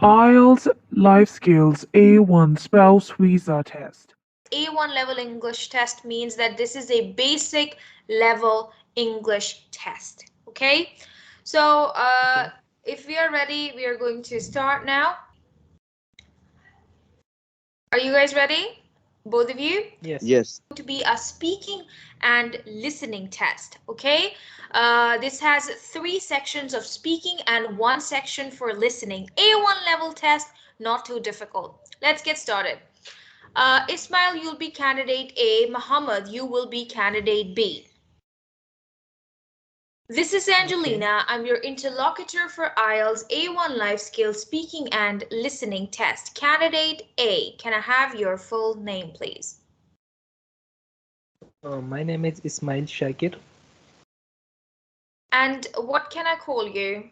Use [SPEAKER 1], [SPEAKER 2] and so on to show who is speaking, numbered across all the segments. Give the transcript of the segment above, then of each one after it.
[SPEAKER 1] IELTS Life Skills A1 Spouse Visa Test.
[SPEAKER 2] A1 level English test means that this is a basic level English test. Okay, so if we are ready, we are going to start now. Are you guys ready? Both of you?
[SPEAKER 3] Yes.
[SPEAKER 4] Yes.
[SPEAKER 2] To be a speaking and listening test. Okay, this has 3 sections of speaking and 1 section for listening. A1 level test, not too difficult. Let's get started. Ismail, you'll be candidate A. Muhammad, you will be candidate B. This is Angelina. I'm your interlocutor for IELTS A1 Life Skills Speaking and Listening Test. Candidate A, can I have your full name, please?
[SPEAKER 3] My name is Ismail Shakir.
[SPEAKER 2] And what can I call you?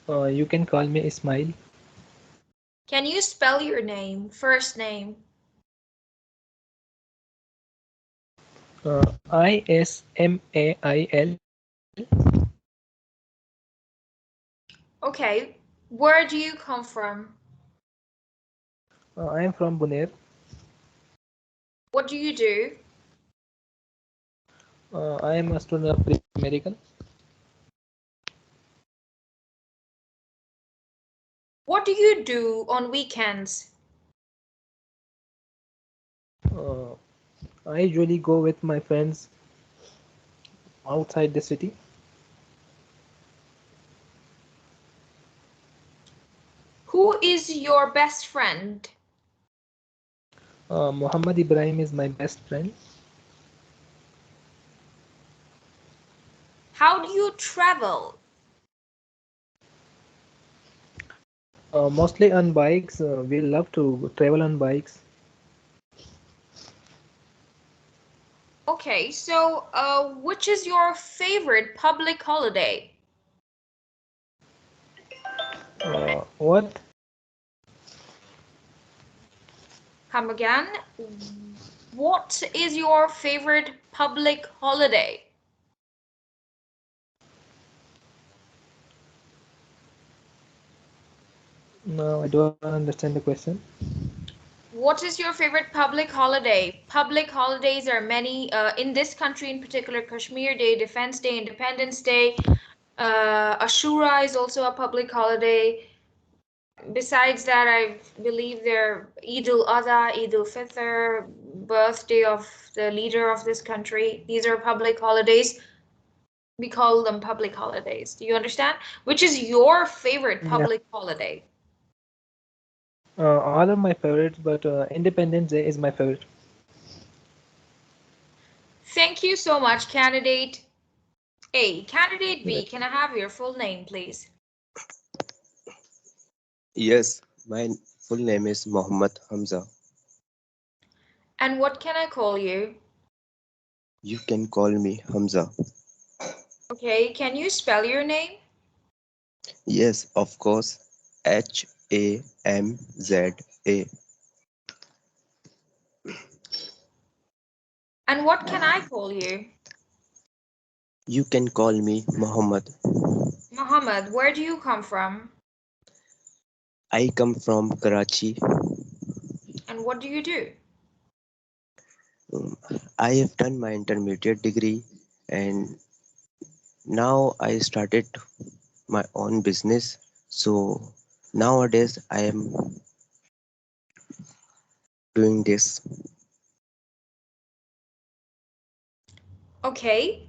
[SPEAKER 3] You can call me Ismail.
[SPEAKER 2] Can you spell your name, first name?
[SPEAKER 3] Ismail.
[SPEAKER 2] Okay, where do you come from?
[SPEAKER 3] I am from Buner.
[SPEAKER 2] What do you do?
[SPEAKER 3] I am a student of pre-medical.
[SPEAKER 2] What do you do on weekends?
[SPEAKER 3] I usually go with my friends outside the city.
[SPEAKER 2] Who is your best friend?
[SPEAKER 3] Muhammad Ibrahim is my best friend.
[SPEAKER 2] How do you travel?
[SPEAKER 3] Mostly on bikes. We love to travel on bikes.
[SPEAKER 2] Okay, so which is your favorite public holiday?
[SPEAKER 3] What?
[SPEAKER 2] Come again. What is your favorite public holiday?
[SPEAKER 3] No, I don't understand the question.
[SPEAKER 2] What is your favorite public holiday? Public holidays are many in this country, in particular Kashmir Day, Defense Day, Independence Day. Ashura is also a public holiday. Besides that, I believe there Eid al-Adha, Eid al-Fitr, birthday of the leader of this country. These are public holidays. We call them public holidays. Do you understand? Which is your favorite
[SPEAKER 3] Yeah.
[SPEAKER 2] public holiday?
[SPEAKER 3] All of my favorites, but Independence Day is my favorite.
[SPEAKER 2] Thank you so much, candidate A. Candidate B, can I have your full name, please?
[SPEAKER 4] Yes. My full name is Mohammed Hamza.
[SPEAKER 2] And what can I call you?
[SPEAKER 4] You can call me Hamza.
[SPEAKER 2] Okay, can you spell your name?
[SPEAKER 4] Yes, of course. HAMZA.
[SPEAKER 2] And what can I call you?
[SPEAKER 4] You can call me Muhammad.
[SPEAKER 2] Muhammad, where do you come from?
[SPEAKER 4] I come from Karachi.
[SPEAKER 2] And what do you do?
[SPEAKER 4] Um, I have done my intermediate degree and now I started my own business. So nowadays I am doing this.
[SPEAKER 2] Okay.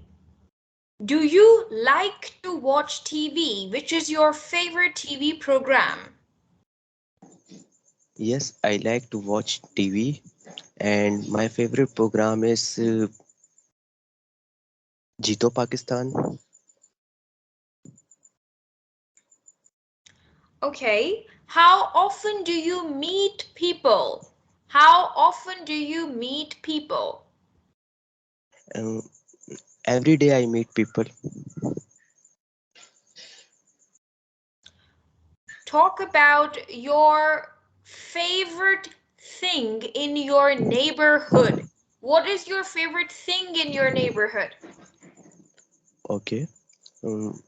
[SPEAKER 2] Do you like to watch TV? Which is your favorite TV program?
[SPEAKER 4] Yes, I like to watch TV and my favorite program is Jito Pakistan.
[SPEAKER 2] Okay. How often do you meet people? How often do you meet people?
[SPEAKER 4] Um, every day I meet people.
[SPEAKER 2] Talk about your favorite thing in your neighborhood. What is your favorite thing in your neighborhood?
[SPEAKER 4] Okay. Um,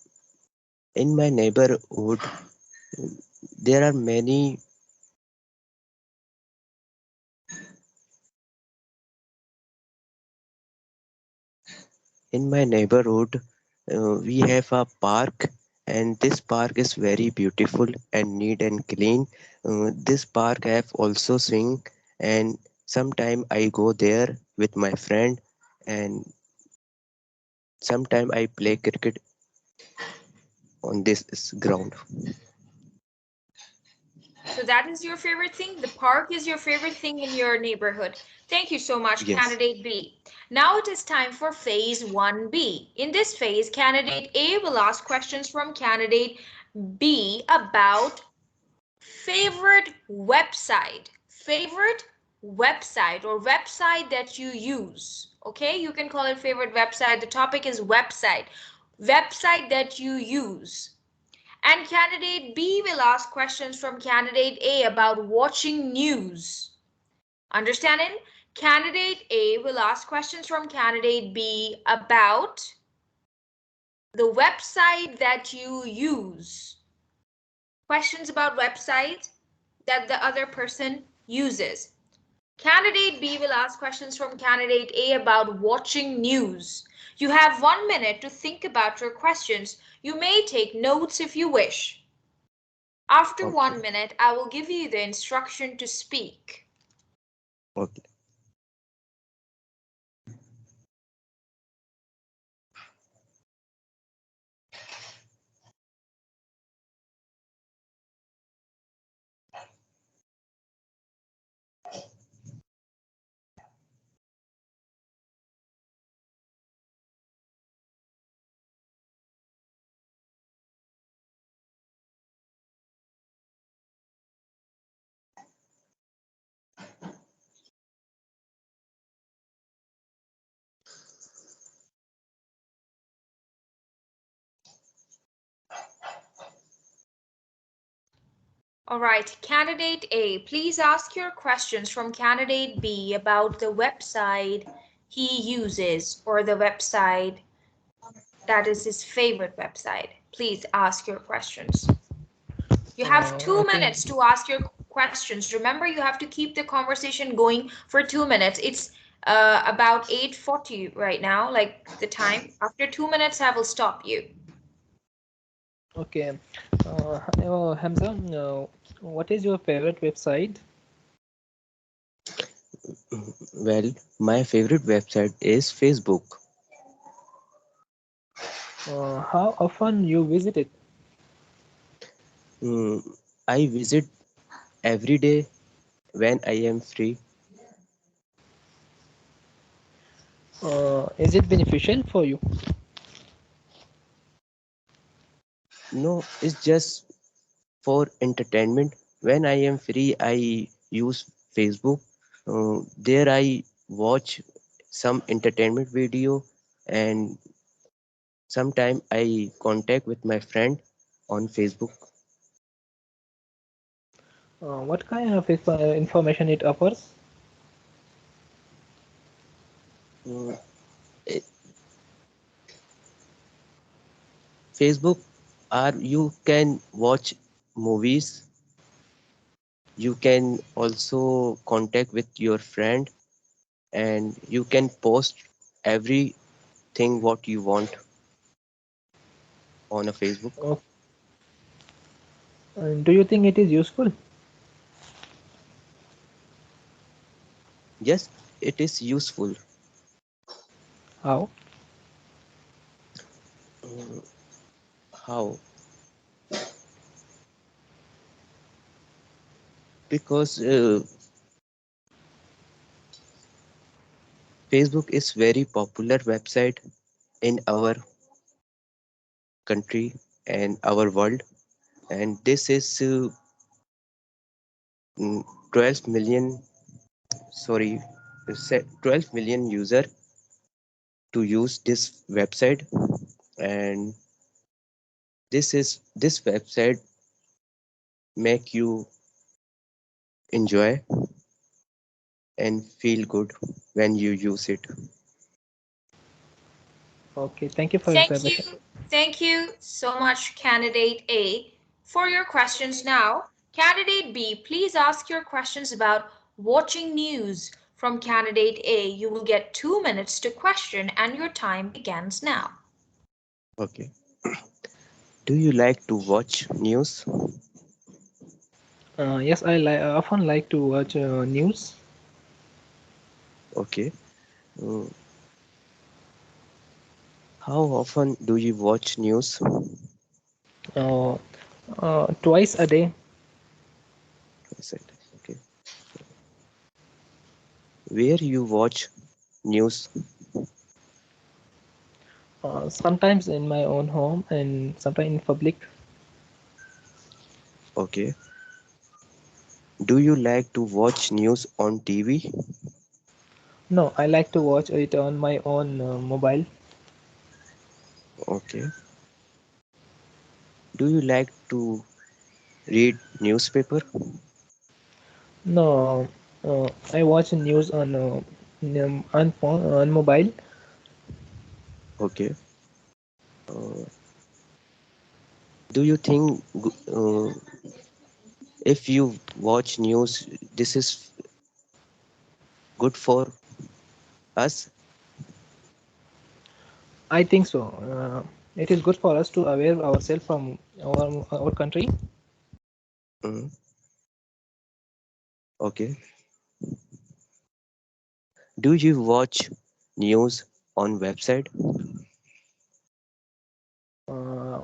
[SPEAKER 4] in my neighborhood, There are many in my neighborhood. We have a park, and this park is very beautiful and neat and clean. This park have also swing, and sometime I go there with my friend, and sometime I play cricket on this ground.
[SPEAKER 2] So that is your favorite thing? The park is your favorite thing in your neighborhood. Thank you so much,
[SPEAKER 4] Yes.
[SPEAKER 2] candidate B. Now it is time for phase 1B. In this phase, candidate A will ask questions from candidate B about favorite website. Favorite website or website that you use. Okay, you can call it favorite website. The topic is website. Website that you use. And candidate B will ask questions from candidate A about watching news. Understanding? Candidate A will ask questions from candidate B about the website that you use. Questions about websites that the other person uses. Candidate B will ask questions from candidate A about watching news. You have 1 minute to think about your questions. You may take notes if you wish. After
[SPEAKER 4] Okay.
[SPEAKER 2] 1 minute, I will give you the instruction to speak.
[SPEAKER 4] Okay.
[SPEAKER 2] All right, candidate A, please ask your questions from candidate B about the website he uses or the website that is his favorite website. Please ask your questions. You have two
[SPEAKER 3] Okay.
[SPEAKER 2] minutes to ask your questions. Remember, you have to keep the conversation going for 2 minutes. It's about 8:40 right now, like the time. After 2 minutes, I will stop you.
[SPEAKER 3] Okay. Hamza, what is your favorite website?
[SPEAKER 4] Well, my favorite website is Facebook.
[SPEAKER 3] How often you visit it?
[SPEAKER 4] Mm, I visit every day when I am free.
[SPEAKER 3] Is it beneficial for you?
[SPEAKER 4] No, it's just for entertainment. When I am free, I use Facebook. There I watch some entertainment video, and sometime I contact with my friend on Facebook.
[SPEAKER 3] What kind of information it offers?
[SPEAKER 4] Mm, eh, Facebook are you can watch movies. You can also contact with your friend, and you can post everything what you want on a Facebook.
[SPEAKER 3] Oh, do you think it is useful?
[SPEAKER 4] Yes, it is useful.
[SPEAKER 3] How?
[SPEAKER 4] Mm, how? Because Facebook is very popular website in our country and our world, and this is 12 million, sorry, 12 million user to use this website, and this website make you enjoy and feel good when you use it.
[SPEAKER 3] Okay, thank you for your
[SPEAKER 2] Thank
[SPEAKER 3] information.
[SPEAKER 2] you. Thank you so much, candidate A, For your questions now, candidate B, please ask your questions about watching news. From candidate A, you will get 2 minutes to question and your time begins now.
[SPEAKER 4] Okay. Do you like to watch news?
[SPEAKER 3] Yes, I often like to watch news.
[SPEAKER 4] Okay. Uh, how often do you watch news?
[SPEAKER 3] Uh, Twice a day.
[SPEAKER 4] I said, okay. Where you watch news?
[SPEAKER 3] Sometimes in my own home and sometimes in public.
[SPEAKER 4] Okay. Do you like to watch news on TV?
[SPEAKER 3] No, I like to watch it on my own mobile.
[SPEAKER 4] Okay. Do you like to read newspaper?
[SPEAKER 3] No, I watch news on phone on mobile.
[SPEAKER 4] Okay. Uh, do you think if you watch news, this is good for us?
[SPEAKER 3] I think so. It is good for us to aware ourselves from our country.
[SPEAKER 4] Mm, okay. Do you watch news on website?
[SPEAKER 3] Uh,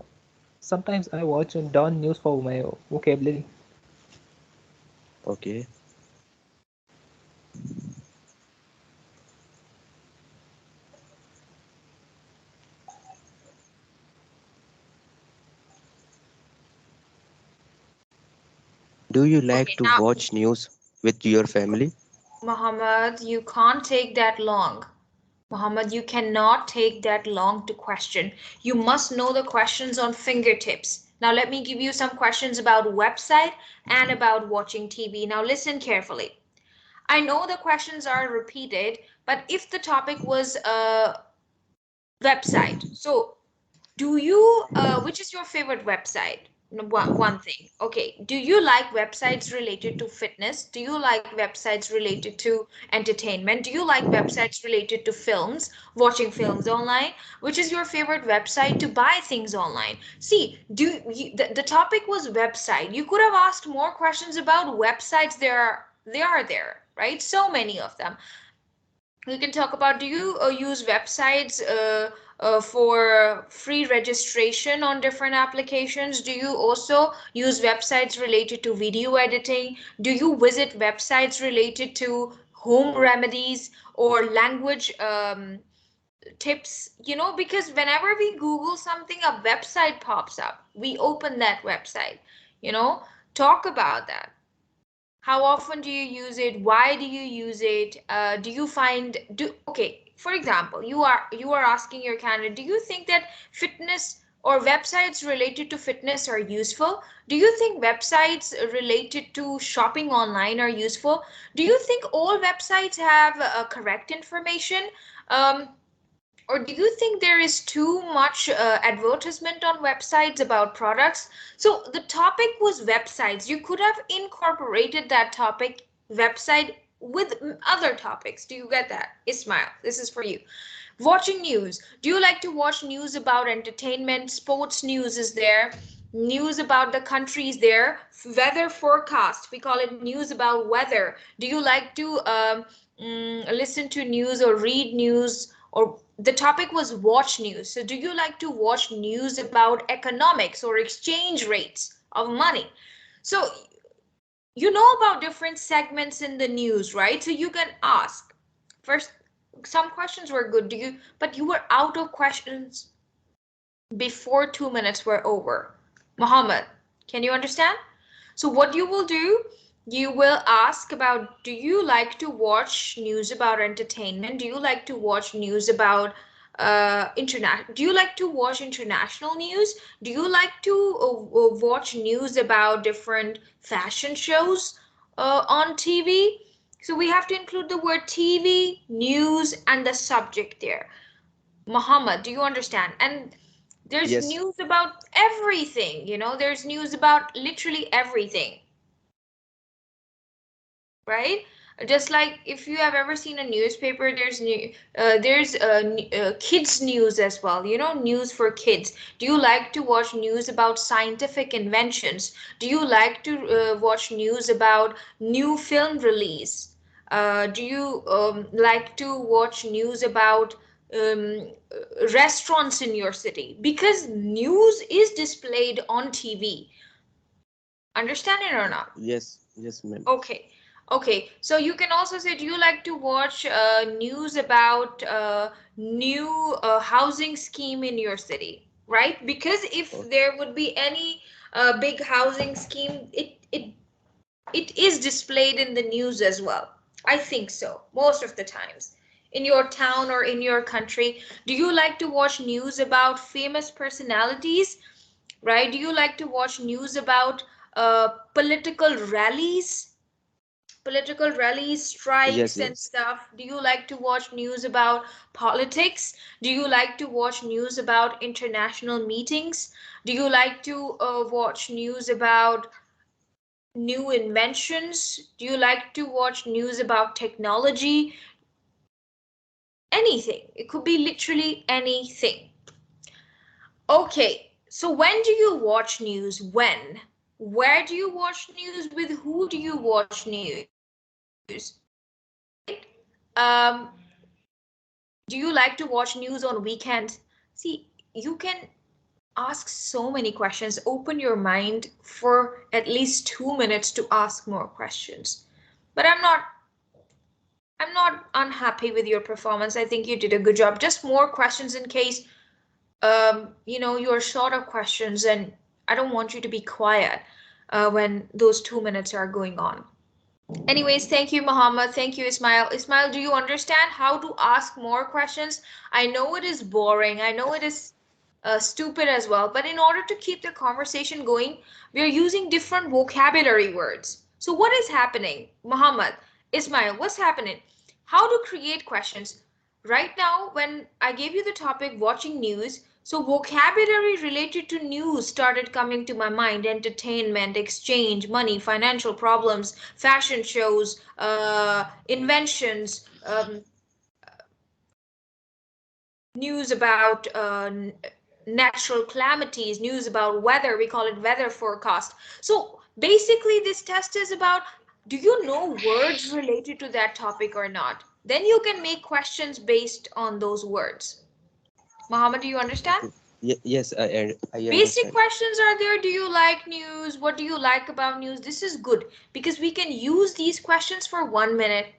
[SPEAKER 3] Sometimes I watch down news for my vocabulary.
[SPEAKER 4] Okay. Do you like
[SPEAKER 2] Okay,
[SPEAKER 4] to
[SPEAKER 2] now,
[SPEAKER 4] watch news with your family?
[SPEAKER 2] Muhammad, you can't take that long. Muhammad, you cannot take that long to question. You must know the questions on fingertips. Now, let me give you some questions about website and about watching TV. Now, listen carefully. I know the questions are repeated, but if the topic was a website, so do you, which is your favorite website? One thing. Okay. Do you like websites related to fitness? Do you like websites related to entertainment? Do you like websites related to films, watching films online? Which is your favorite website to buy things online? See, the topic was website. You could have asked more questions about websites. There, right? So many of them. We can talk about, do you use websites for free registration on different applications? Do you also use websites related to video editing? Do you visit websites related to home remedies or language tips? Because whenever we Google something, a website pops up. We open that website. You know, talk about that. How often do you use it? Why do you use it? Do you find do Okay, for example, you are asking your candidate, do you think that fitness or websites related to fitness are useful? Do you think websites related to shopping online are useful? Do you think all websites have correct information? um, or do you think there is too much advertisement on websites about products? So the topic was websites. You could have incorporated that topic, website, with other topics. Do you get that? Ismail, this is for you. Watching news. Do you like to watch news about entertainment? Sports news is there. News about the countries there. Weather forecast. We call it news about weather. Do you like to listen to news or read news? Or the topic was watch news. So do you like to watch news about economics or exchange rates of money? So you know about different segments in the news, right? So you can ask. First, some questions were good. But you were out of questions before 2 minutes were over. Muhammad, can you understand? So what you will do, you will ask about, do you like to watch news about entertainment? Do you like to watch news about do you like to watch international news? Do you like to watch news about different fashion shows on TV? So we have to include the word TV, news, and the subject there. Muhammad, do you understand? And There's
[SPEAKER 4] Yes.
[SPEAKER 2] news about everything, there's news about literally everything, right? Just like if you have ever seen a newspaper, there's kids news as well, news for kids. Do you like to watch news about scientific inventions? Do you like to watch news about new film release? Do you like to watch news about restaurants in your city? Because news is displayed on TV. Understand it or not?
[SPEAKER 4] Yes. Yes, ma'am.
[SPEAKER 2] Okay. Okay. So you can also say, do you like to watch news about new housing scheme in your city, right? Because if
[SPEAKER 4] Oh,
[SPEAKER 2] there would be any big housing scheme, it is displayed in the news as well. I think so, most of the times. In your town or in your country, do you like to watch news about famous personalities? Right? Do you like to watch news about political rallies? Political rallies,
[SPEAKER 4] yes.
[SPEAKER 2] strikes, and
[SPEAKER 4] Yes.
[SPEAKER 2] stuff? Do you like to watch news about politics? Do you like to watch news about international meetings? Do you like to watch news about new inventions? Do you like to watch news about technology? Anything. It could be literally anything. Okay, so when do you watch news? When? Where do you watch news? With who do you watch news? Right? Um, do you like to watch news on weekends? See, you can ask so many questions. Open your mind for at least 2 minutes to ask more questions. But I'm not unhappy with your performance. I think you did a good job. Just more questions in case you're short of questions, and I don't want you to be quiet when those 2 minutes are going on. Anyways, thank you, Muhammad. Thank you, Ismail. Ismail, do you understand how to ask more questions? I know it is boring. I know it is stupid as well. But in order to keep the conversation going, we are using different vocabulary words. So what is happening? Muhammad, Ismail, what's happening? How to create questions? Right now, when I gave you the topic watching news, so vocabulary related to news started coming to my mind: entertainment, exchange, money, financial problems, fashion shows, inventions, news about natural calamities, news about weather. We call it weather forecast. So basically, this test is about, do you know words related to that topic or not? Then you can make questions based on those words. Muhammad, do you understand?
[SPEAKER 4] Okay. Yes, I
[SPEAKER 2] Basic
[SPEAKER 4] understand.
[SPEAKER 2] questions are there. Do you like news? What do you like about news? This is good because we can use these questions for 1 minute,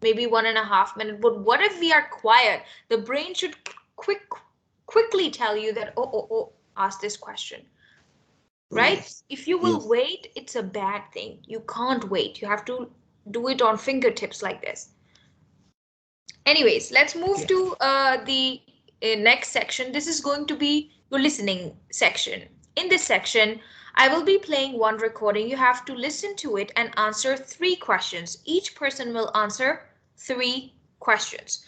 [SPEAKER 2] maybe 1.5 minutes. But what if we are quiet? The brain should quickly tell you that, oh, ask this question, right?
[SPEAKER 4] Yes.
[SPEAKER 2] If you will
[SPEAKER 4] Yes.
[SPEAKER 2] wait, it's a bad thing. You can't wait. You have to do it on fingertips like this. Anyways, let's move
[SPEAKER 3] Okay.
[SPEAKER 2] to the next section. This is going to be your listening section. In this section, I will be playing one recording. You have to listen to it and answer 3 questions. Each person will answer 3 questions.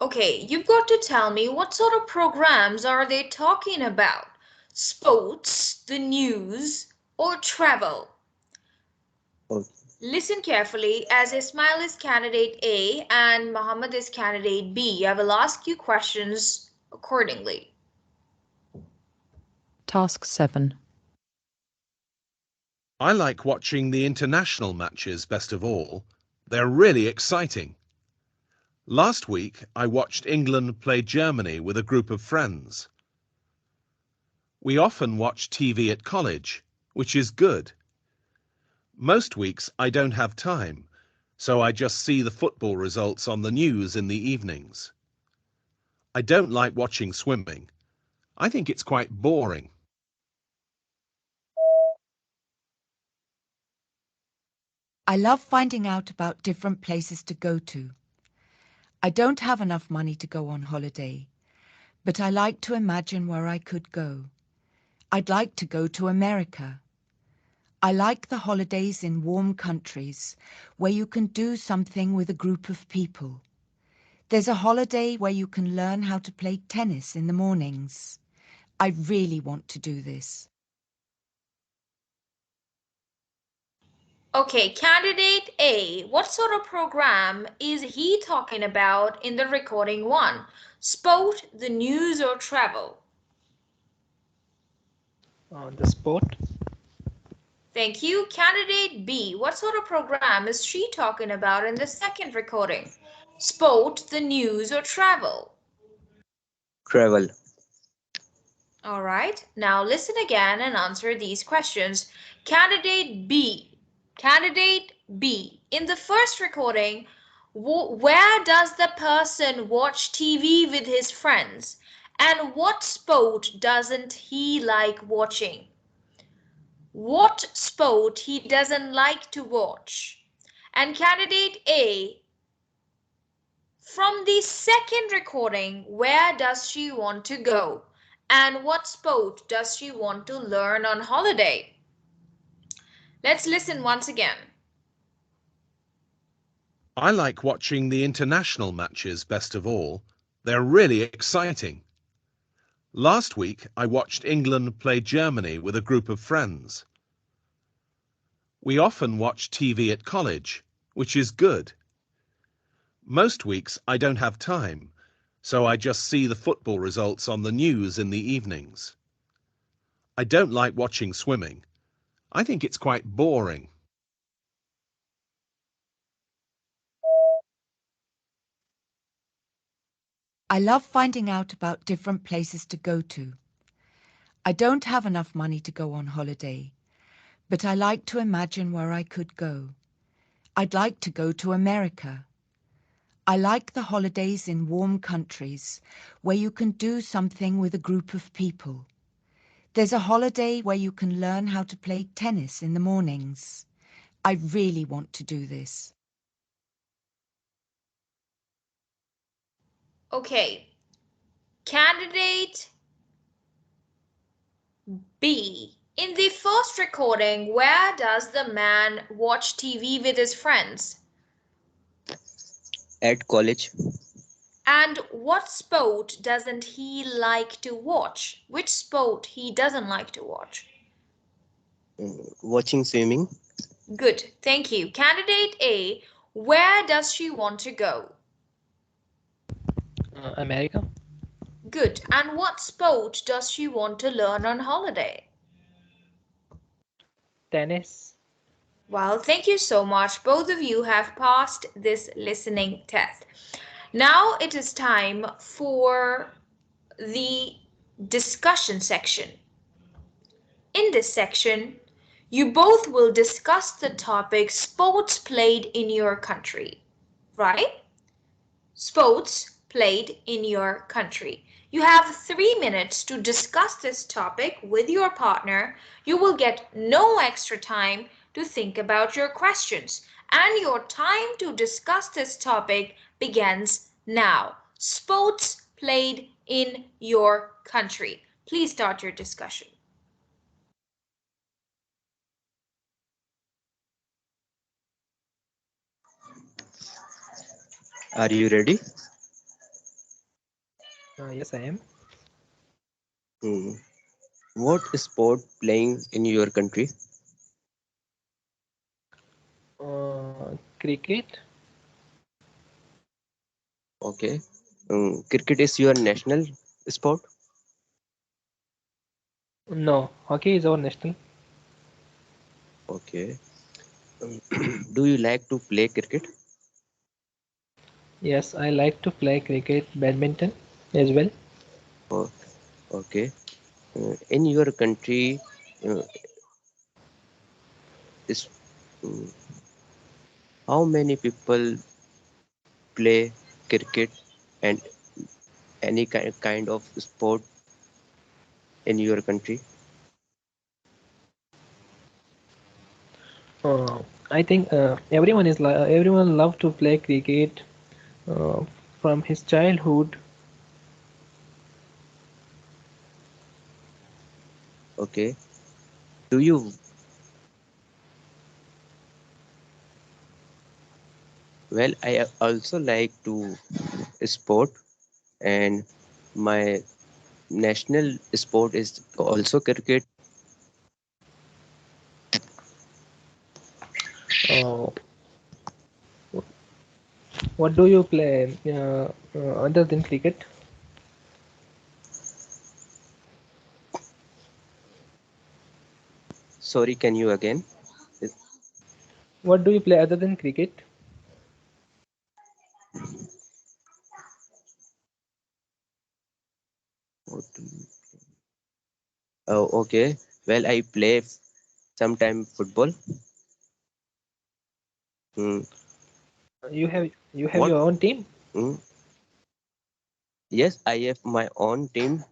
[SPEAKER 2] Okay, you've got to tell me, what sort of programs are they talking about? Sports, the news, or travel?
[SPEAKER 4] Okay.
[SPEAKER 2] Listen carefully, as Ismail is candidate A and Muhammad is candidate B. I will ask you questions accordingly.
[SPEAKER 5] Task 7.
[SPEAKER 6] I like watching the international matches best of all. They're really exciting. Last week, I watched England play Germany with a group of friends. We often watch TV at college, which is good. Most weeks I don't have time, so I just see the football results on the news in the evenings. I don't like watching swimming. I think it's quite boring.
[SPEAKER 7] I love finding out about different places to go to. I don't have enough money to go on holiday, but I like to imagine where I could go. I'd like to go to America. I like the holidays in warm countries where you can do something with a group of people. There's a holiday where you can learn how to play tennis in the mornings. I really want to do this.
[SPEAKER 2] Okay, candidate A, what sort of program is he talking about in the recording one? Sport, the news, or travel?
[SPEAKER 3] The sport.
[SPEAKER 2] Thank you. Candidate B, what sort of program is she talking about in the second recording? Sport, the news, or travel?
[SPEAKER 4] Travel.
[SPEAKER 2] All right, now listen again and answer these questions. Candidate B, in the first recording, where does the person watch TV with his friends? And what sport doesn't he like watching? What sport he doesn't like to watch? And candidate A, from the second recording, where does she want to go? And what sport does she want to learn on holiday? Let's listen once again.
[SPEAKER 6] I like watching the international matches best of all. They're really exciting. Last week, I watched England play Germany with a group of friends. We often watch TV at college, which is good. Most weeks I don't have time, so I just see the football results on the news in the evenings. I don't like watching swimming. I think it's quite boring.
[SPEAKER 7] I love finding out about different places to go to. I don't have enough money to go on holiday, but I like to imagine where I could go. I'd like to go to America. I like the holidays in warm countries where you can do something with a group of people. There's a holiday where you can learn how to play tennis in the mornings. I really want to do this.
[SPEAKER 2] Okay, candidate B. In the first recording, where does the man watch TV with his friends?
[SPEAKER 4] At college.
[SPEAKER 2] And what sport doesn't he like to watch? Which sport he doesn't like to watch?
[SPEAKER 4] Watching swimming.
[SPEAKER 2] Good, thank you. Candidate A, where does she want to go?
[SPEAKER 3] America.
[SPEAKER 2] Good, and what sport does she want to learn on holiday?
[SPEAKER 3] Tennis.
[SPEAKER 2] Well, thank you so much. Both of you have passed this listening test. Now it is time for the discussion section. In this section, you both will discuss the topic sports played in your country, right? Sports played in your country. You have 3 minutes to discuss this topic with your partner. You will get no extra time to think about your questions, and your time to discuss this topic begins now. Sports played in your country. Please start your discussion.
[SPEAKER 4] Are you ready?
[SPEAKER 3] Yes, I am.
[SPEAKER 4] Hmm. What sport playing in your country?
[SPEAKER 3] Cricket.
[SPEAKER 4] Okay. Cricket is your national sport?
[SPEAKER 3] No, hockey is our national.
[SPEAKER 4] Okay. Do you like to play cricket?
[SPEAKER 3] Yes, I like to play cricket, badminton as well.
[SPEAKER 4] Oh, okay. In your country, uh, is mm, how many people play cricket and any kind of sport in your country?
[SPEAKER 3] I think everyone love to play cricket uh, from his childhood.
[SPEAKER 4] Okay. Do you Well, I also like to sport, and my national sport is also cricket.
[SPEAKER 3] Uh, what do you play other than cricket?
[SPEAKER 4] Sorry, can you again?
[SPEAKER 3] What do you play other than cricket?
[SPEAKER 4] What do you- Oh, okay. Well, I play sometime football. Mm,
[SPEAKER 3] You have
[SPEAKER 4] what?
[SPEAKER 3] your own team.
[SPEAKER 4] Mm, yes, I have my own team,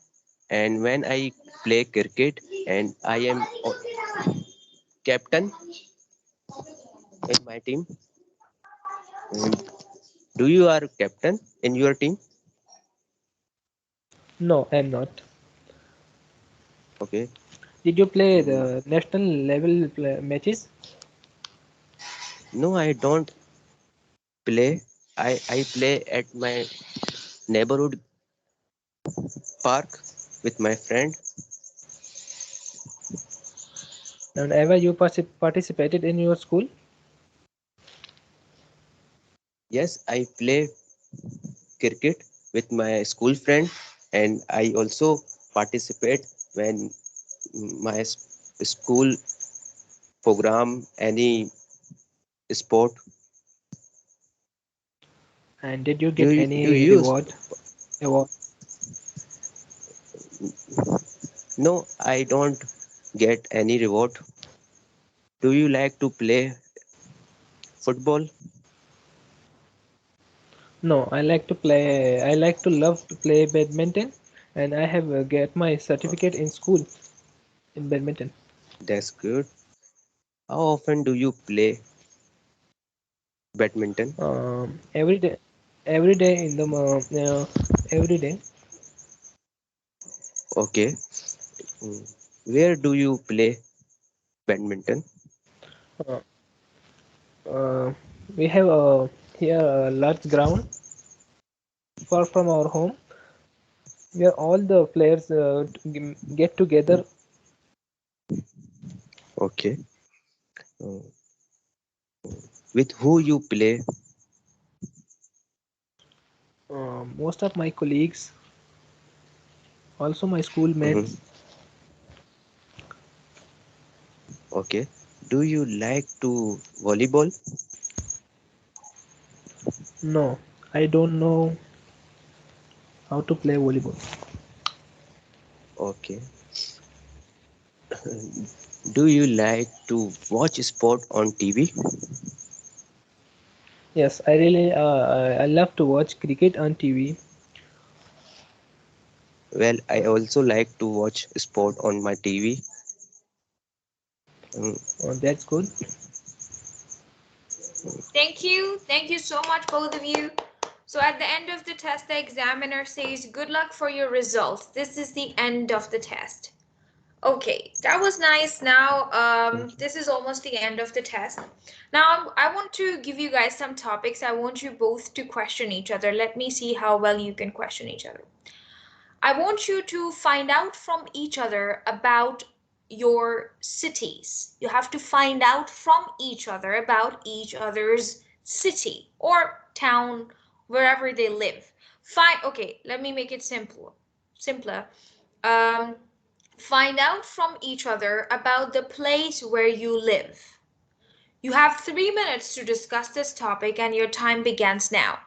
[SPEAKER 4] and when I play cricket, and I am captain in my team. Mm, do you are captain in your team?
[SPEAKER 3] No, I'm not.
[SPEAKER 4] Okay.
[SPEAKER 3] Did you play
[SPEAKER 4] Mm,
[SPEAKER 3] the national level matches?
[SPEAKER 4] no, I don't play. I play at my neighborhood park with my friend.
[SPEAKER 3] And ever you participated in your school?
[SPEAKER 4] Yes, I play cricket with my school friend, and I also participate when my school program any sport.
[SPEAKER 3] And did you
[SPEAKER 4] Do
[SPEAKER 3] get
[SPEAKER 4] you, do
[SPEAKER 3] any
[SPEAKER 4] you use?
[SPEAKER 3] reward? Award?
[SPEAKER 4] No, I don't get any reward. Do you like to play football?
[SPEAKER 3] No, I like to play. I like to love to play badminton, and I have get my certificate in school in badminton.
[SPEAKER 4] That's good. How often do you play badminton?
[SPEAKER 3] Every day, every day in the every day.
[SPEAKER 4] Okay. Mm. Where do you play badminton?
[SPEAKER 3] Uh, uh, we have here a large ground far from our home where all the players get together.
[SPEAKER 4] Okay. Uh, with who you play?
[SPEAKER 3] Most of my colleagues, also my
[SPEAKER 4] Mhm.
[SPEAKER 3] schoolmates.
[SPEAKER 4] Okay. Do you like to volleyball?
[SPEAKER 3] No, I don't know how to play volleyball.
[SPEAKER 4] Okay. Do you like to watch sport on TV?
[SPEAKER 3] Yes, I love to watch cricket on TV.
[SPEAKER 4] Well, I also like to watch sport on my TV. Mm,
[SPEAKER 3] That's good.
[SPEAKER 2] Thank you. Thank you so much, both of you. So at the end of the test, the examiner says, good luck for your results. This is the end of the test. Okay, that was nice. Now,
[SPEAKER 4] thank you.
[SPEAKER 2] this is almost the end of the test. Now, I want to give you guys some topics. I want you both to question each other. Let me see how well you can question each other. I want you to find out from each other about your cities. You have to find out from each other about each other's city or town, wherever they live. Fine. Okay, let me make it simpler. Um, find out from each other about the place where you live. You have 3 minutes to discuss this topic, and your time begins now.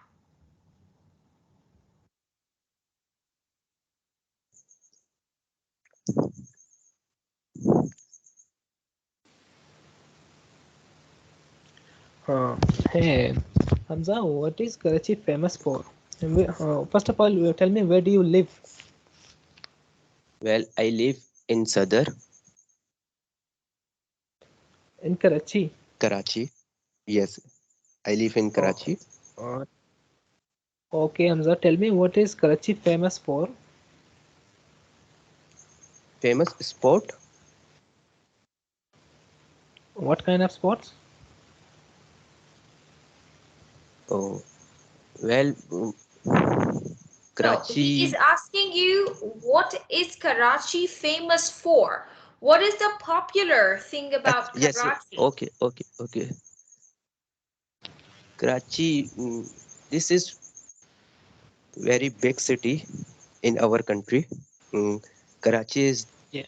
[SPEAKER 3] Uh, hey, Hamza, what is Karachi famous for? And first of all, tell me where do you live?
[SPEAKER 4] Well, I live in Sadr,
[SPEAKER 3] In Karachi.
[SPEAKER 4] Karachi. Yes, I live in
[SPEAKER 3] Oh,
[SPEAKER 4] Karachi.
[SPEAKER 3] uh, okay, Hamza, tell me what is Karachi famous for?
[SPEAKER 4] Famous sport?
[SPEAKER 3] What kind of sports?
[SPEAKER 4] Oh, well,
[SPEAKER 2] No, he is
[SPEAKER 4] Karachi.
[SPEAKER 2] asking you what is Karachi famous for? What is the popular thing about
[SPEAKER 4] Yes, yes.
[SPEAKER 2] Karachi?
[SPEAKER 4] Okay, okay, okay. Karachi. This is very big city in our country. Mm, Karachi is
[SPEAKER 3] Yeah.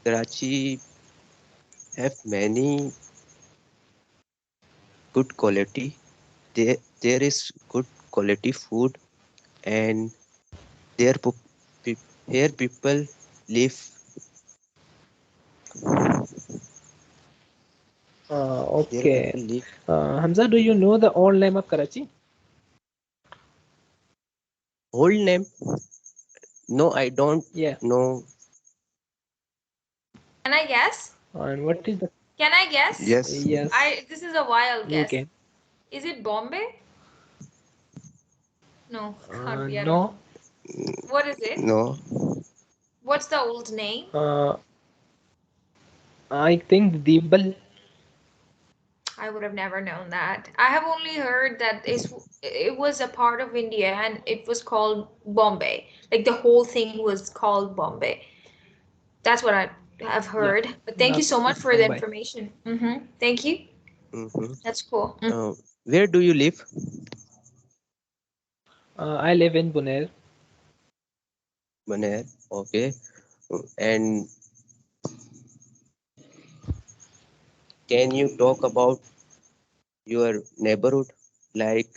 [SPEAKER 4] Karachi have many good quality. There is good quality food, and there here people live. Here
[SPEAKER 3] Okay.
[SPEAKER 4] people live.
[SPEAKER 3] Hamza, do you know the old name of Karachi?
[SPEAKER 4] Whole name? No, I don't
[SPEAKER 3] Yeah.
[SPEAKER 4] know.
[SPEAKER 2] Can I guess?
[SPEAKER 3] And what is the?
[SPEAKER 2] Can I guess?
[SPEAKER 4] Yes.
[SPEAKER 3] Yes,
[SPEAKER 2] This is a wild
[SPEAKER 3] you
[SPEAKER 2] guess.
[SPEAKER 3] can.
[SPEAKER 2] Is it Bombay? No, can't be. I don't
[SPEAKER 3] No.
[SPEAKER 2] know. What is it?
[SPEAKER 4] No.
[SPEAKER 2] What's the old name?
[SPEAKER 3] I think Dimbal.
[SPEAKER 2] I would have never known that. I have only heard that it was a part of India and it was called Bombay. Like the whole thing was called Bombay. That's what I have
[SPEAKER 3] Yeah.
[SPEAKER 2] heard. But thank you
[SPEAKER 3] Not
[SPEAKER 2] so much for the
[SPEAKER 3] Mumbai.
[SPEAKER 2] information. Thank you.
[SPEAKER 4] Mm-hmm.
[SPEAKER 2] That's cool.
[SPEAKER 4] Where do you live?
[SPEAKER 3] I live in Buner.
[SPEAKER 4] Maner. Okay. And can you talk about your neighborhood? Like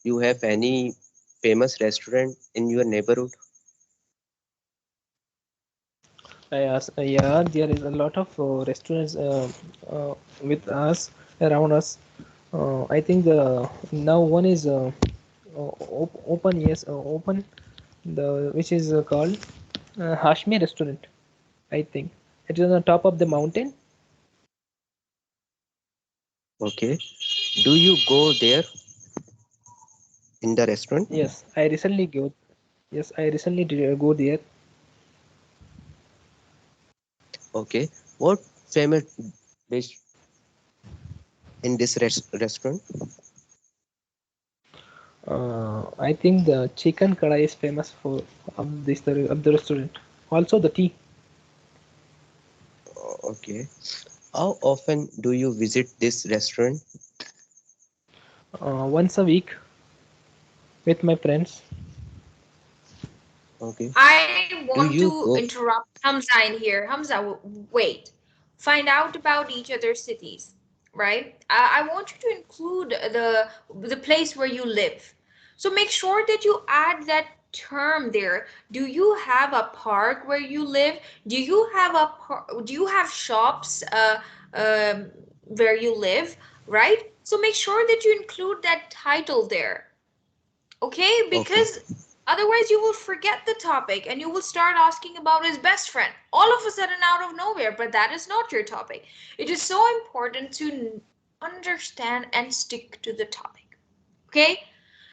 [SPEAKER 4] you have any famous restaurant in your neighborhood?
[SPEAKER 3] Yes, yeah, there is a lot of restaurants with us around us. I think now one is open. Yes, open. The which is called Hashmi restaurant. I think it is on the top of the mountain.
[SPEAKER 4] Okay. Do you go there in the restaurant?
[SPEAKER 3] Yes, I recently go. Yes, I recently did, go there.
[SPEAKER 4] Okay. What famous dish in this restaurant?
[SPEAKER 3] I think the chicken kadai is famous for of the restaurant. Also the tea.
[SPEAKER 4] Okay. How often do you visit this restaurant?
[SPEAKER 3] Once a week with my friends.
[SPEAKER 4] Okay.
[SPEAKER 2] I
[SPEAKER 4] Do
[SPEAKER 2] want
[SPEAKER 4] you
[SPEAKER 2] to
[SPEAKER 4] go?
[SPEAKER 2] interrupt Hamza in here. Hamza, wait. Find out about each other's cities, right? I want you to include the place where you live. So make sure that you add that term there. Do you have a park where you live? Do you have shops where you live, right? So make sure that you include that title there. Okay,
[SPEAKER 4] Okay.
[SPEAKER 2] because otherwise you will forget the topic and you will start asking about his best friend all of a sudden out of nowhere, but that is not your topic. It is so important to understand and stick to the topic. Okay,